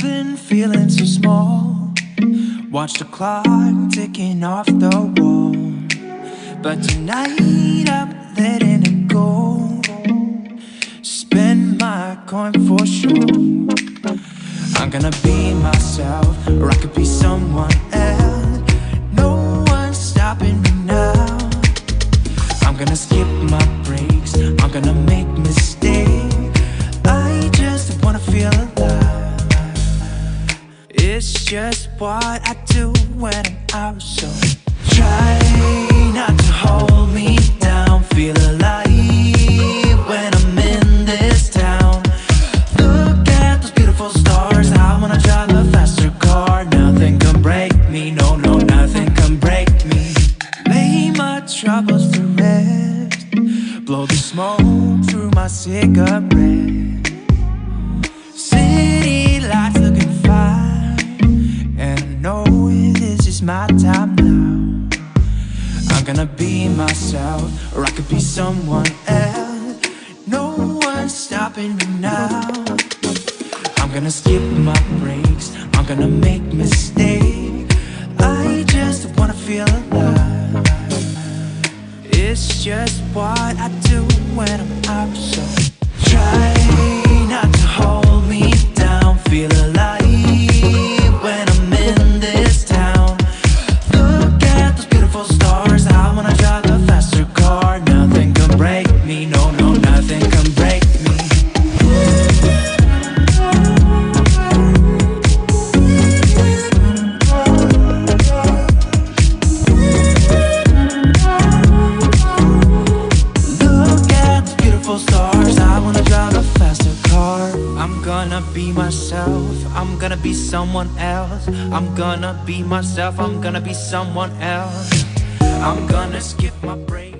been feeling so small. Watch the clock ticking off the wall. But tonight I'm letting it go. Spend my coin for sure. I'm gonna be myself, or I could be someone else. No one's stopping me now. I'm gonna skip my breaks, I'm gonna make mistakes. I just wanna feel alive. It's just what I do when I'm out, so try not to hold me down. Feel alive when I'm in this town. Look at those beautiful stars. I wanna drive a faster car. Nothing can break me, no, no, nothing can break me. Lay my troubles to rest. Blow the smoke through my cigarette. City lights looking fine, and I know this is my time now. I'm gonna be myself, or I could be someone else. No one's stopping me now. I'm gonna skip my breaks, I'm gonna make mistakes. I just wanna feel alive. It's just what I do when I'm out, so try not to hold me down. Feel alive when I'm in this town. Look at those beautiful stars. I wanna drive a faster car. Nothing can break me, no, no, nothing can break me. Look at those beautiful stars. I wanna drive a faster car. I'm gonna be myself, I'm gonna be someone else. I'm gonna be myself, I'm gonna be someone else. I'm gonna skip my break.